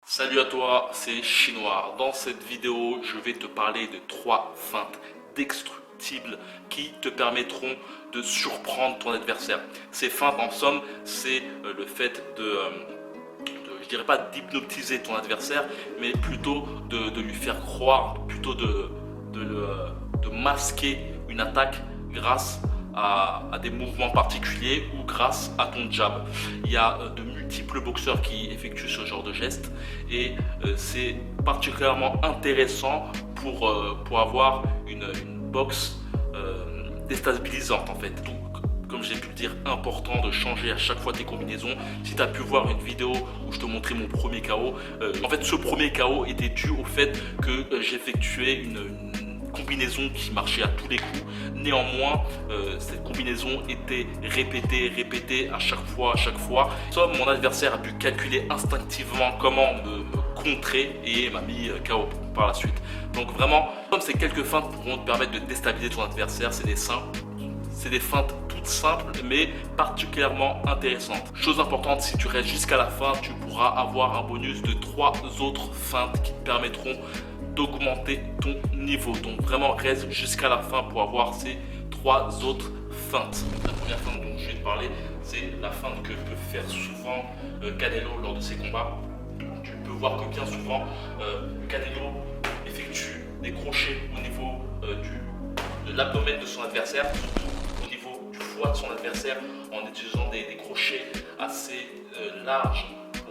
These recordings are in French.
Salut à toi, c'est Chinois. Dans cette vidéo, je vais te parler de 3 feintes destructibles qui te permettront de surprendre ton adversaire. Ces feintes, en somme, c'est le fait je dirais pas d'hypnotiser ton adversaire, mais plutôt de lui faire croire, plutôt de masquer une attaque grâce à des mouvements particuliers ou grâce à ton jab. Il y a de multiples boxeurs qui effectuent ce genre de gestes et c'est particulièrement intéressant pour avoir une boxe déstabilisante en fait. Donc, comme j'ai pu le dire, important de changer à chaque fois tes combinaisons. Si tu as pu voir une vidéo où je te montrais mon premier KO, en fait ce premier KO était dû au fait que j'effectuais une combinaison qui marchait à tous les coups. Néanmoins, cette combinaison était répétée à chaque fois. Somme, mon adversaire a pu calculer instinctivement comment me contrer et m'a mis KO par la suite. Donc vraiment, comme ces quelques feintes pourront te permettre de déstabiliser ton adversaire, c'est des feintes toutes simples mais particulièrement intéressantes. Chose importante, si tu restes jusqu'à la fin, tu pourras avoir un bonus de 3 autres feintes qui te permettront d'augmenter ton niveau. Donc vraiment reste jusqu'à la fin pour avoir ces 3 autres feintes. La première feinte dont je vais te parler, c'est la feinte que peut faire souvent Canelo lors de ses combats. Tu peux voir que bien souvent Canelo effectue des crochets au niveau de l'abdomen de son adversaire, au niveau du foie de son adversaire, en utilisant des crochets assez larges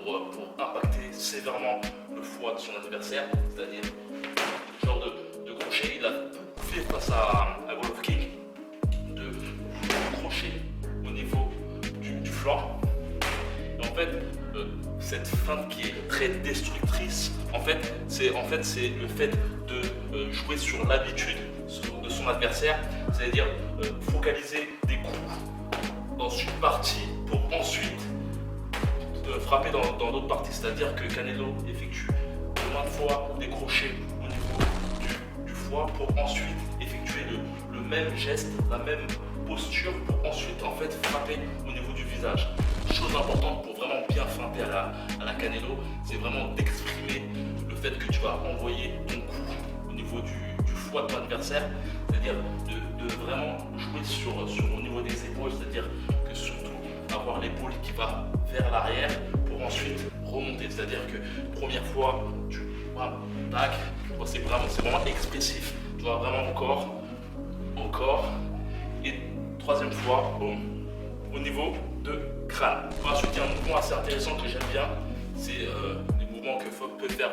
pour impacter sévèrement le foie de son adversaire, c'est-à-dire le genre de crochet. Il a fait face à Golovkin de crochet au niveau du flanc. Et en fait, cette feinte qui est très destructrice, c'est le fait de jouer sur l'habitude de son adversaire, c'est-à-dire focaliser des coups dans une partie pour ensuite frapper dans d'autres parties. C'est-à-dire que Canelo effectue plein de fois des crochets au niveau du foie pour ensuite effectuer le même geste, la même posture pour ensuite en fait frapper au niveau du visage. Chose importante pour vraiment bien feinter à la Canelo, c'est vraiment d'exprimer le fait que tu vas envoyer ton coup au niveau du foie de ton adversaire, c'est-à-dire de vraiment jouer au niveau des épaules, c'est-à-dire que surtout avoir l'épaule qui va vers l'arrière pour ensuite remonter, c'est-à-dire que première fois tu tac, c'est vraiment expressif, tu vois vraiment au corps, et troisième fois au niveau de crâne. Ensuite il y a un mouvement assez intéressant que j'aime bien, c'est les mouvements que peut faire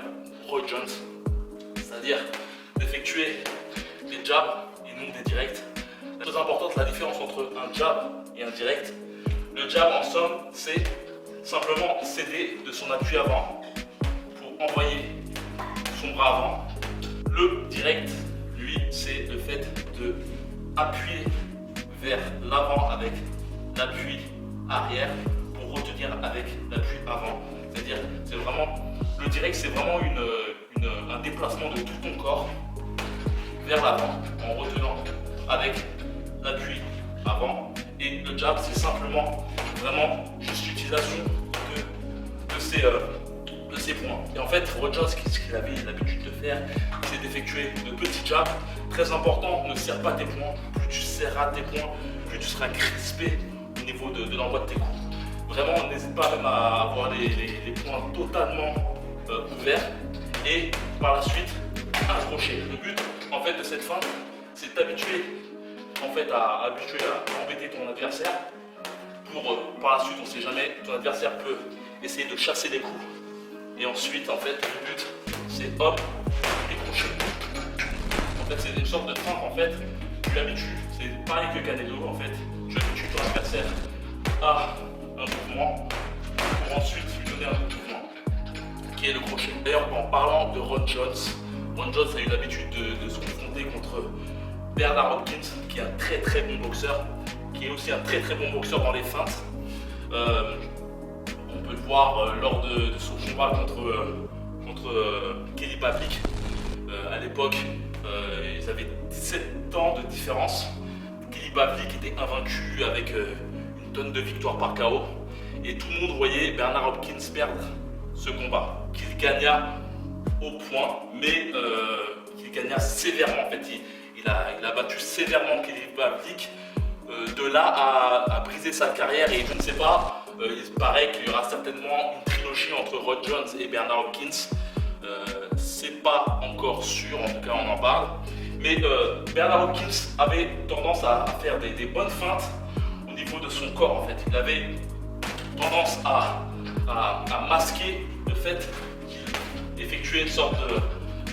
Roy Jones, c'est-à-dire d'effectuer des jabs et non des directs. La chose importante, la différence entre un jab et un direct. Le jab en somme, c'est simplement céder de son appui avant pour envoyer son bras avant. Le direct, lui, c'est le fait de appuyer vers l'avant avec l'appui arrière pour retenir avec l'appui avant. C'est-à-dire, le direct, c'est vraiment un déplacement de tout ton corps vers l'avant en retenant avec l'appui avant. Et le jab, c'est simplement vraiment juste l'utilisation de ces points. Et en fait, Roy Jones, ce qu'il avait l'habitude de faire, c'est d'effectuer de petits jabs. Très important, ne serre pas tes poings. Plus tu serras tes poings, plus tu seras crispé au niveau de l'envoi de tes coups. Vraiment, n'hésite pas même à avoir les poings totalement ouverts. Et par la suite, un crochet. Le but en fait de cette feinte, c'est d'habituer à embêter ton adversaire pour par la suite, on ne sait jamais, ton adversaire peut essayer de chasser des coups et ensuite en fait le but c'est hop et crochet. En fait c'est une sorte de feinte, en fait tu l'habitues, c'est pareil que Canelo, en fait tu habitues ton adversaire à un mouvement pour ensuite lui donner un autre mouvement qui est le crochet. D'ailleurs en parlant de Roy Jones a eu l'habitude de se confronter contre Bernard Hopkins, qui est un très très bon boxeur, qui est aussi un très très bon boxeur dans les feintes. On peut le voir lors de son combat contre Kelly Pavlik. À l'époque, ils avaient 17 ans de différence. Kelly Pavlik était invaincu avec une tonne de victoires par KO. Et tout le monde voyait Bernard Hopkins perdre ce combat, qu'il gagna au point, mais qu'il gagna sévèrement en fait. Il a battu sévèrement Kelly Pavlik. De là à briser sa carrière, et je ne sais pas, il paraît qu'il y aura certainement une trilogie entre Ron Jones et Bernard Hopkins. C'est pas encore sûr, en tout cas on en parle. Mais Bernard Hopkins avait tendance à faire des bonnes feintes au niveau de son corps en fait. Il avait tendance à masquer le fait qu'il effectuait une sorte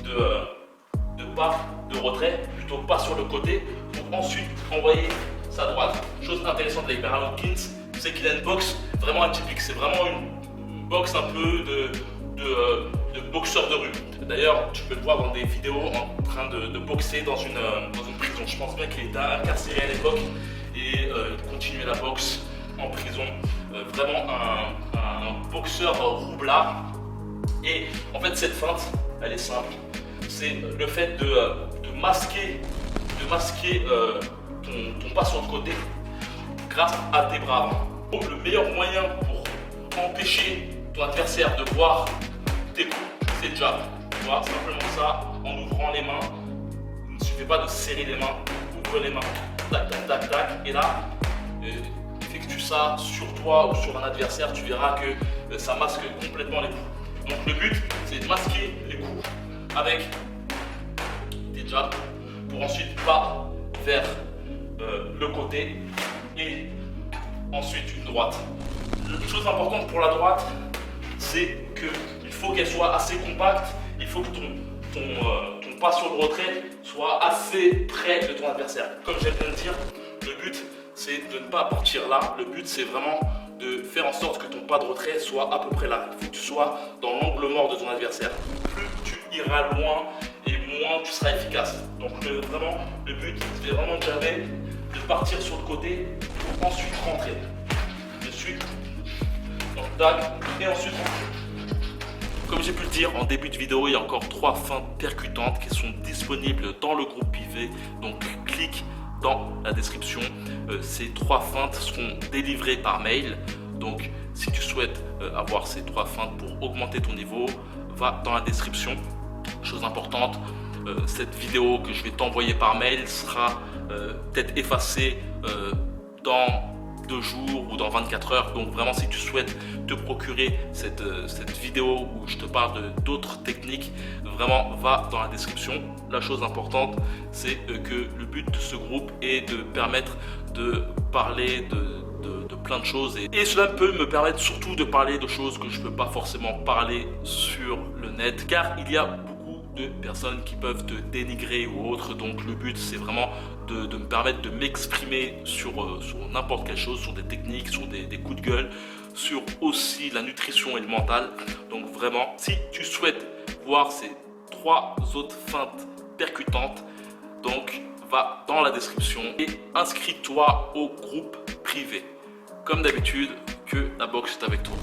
de pas de retrait, plutôt pas sur le côté, pour ensuite envoyer sa droite. Chose intéressante avec Bernard Hopkins, c'est qu'il a une boxe vraiment atypique. C'est vraiment une boxe un peu de boxeur de rue. D'ailleurs, tu peux le voir dans des vidéos en train de boxer dans une prison. Je pense bien qu'il était incarcéré à l'époque et il continuait la boxe en prison. Vraiment un boxeur roublard. Et en fait, cette feinte, elle est simple. C'est le fait de masquer ton pas sur le côté grâce à tes bras avant. Le meilleur moyen pour empêcher ton adversaire de voir tes coups, c'est le jab. Tu vois, simplement ça, en ouvrant les mains. Il ne suffit pas de serrer les mains, ouvre les mains, tac, tac, tac, tac, et là, effectue ça sur toi ou sur un adversaire, tu verras que ça masque complètement les coups. Donc le but, c'est de masquer les coups avec des jabs pour ensuite pas vers le côté et ensuite une droite. Une chose importante pour la droite, c'est qu'il faut qu'elle soit assez compacte, il faut que ton pas sur le retrait soit assez près de ton adversaire. Comme j'aime bien le dire, le but c'est de ne pas partir là, le but c'est vraiment de faire en sorte que ton pas de retrait soit à peu près là. Il faut que tu sois dans l'angle mort de ton adversaire. Plus tu iras loin et moins tu seras efficace. Donc vraiment, le but c'est vraiment jamais de partir sur le côté pour ensuite rentrer. Je suis donc tac et ensuite rentrer. Comme j'ai pu le dire en début de vidéo, il y a encore 3 feintes percutantes qui sont disponibles dans le groupe privé. Donc clique dans la description. Ces 3 feintes seront délivrées par mail. Donc si tu souhaites avoir ces 3 feintes pour augmenter ton niveau, va dans la description. Chose importante, cette vidéo que je vais t'envoyer par mail sera peut-être effacée dans 2 jours ou dans 24 heures. Donc vraiment, si tu souhaites te procurer cette vidéo où je te parle d'autres techniques, vraiment va dans la description. La chose importante, c'est que le but de ce groupe est de permettre de parler de plein de choses et cela peut me permettre surtout de parler de choses que je ne peux pas forcément parler sur le net, car il y a beaucoup de personnes qui peuvent te dénigrer ou autre. Donc le but c'est vraiment de me permettre de m'exprimer sur n'importe quelle chose, sur des techniques, sur des coups de gueule, sur aussi la nutrition et le mental. Donc vraiment, si tu souhaites voir ces 3 autres feintes percutantes, donc va dans la description et inscris-toi au groupe privé. Comme d'habitude, que la boxe est avec toi.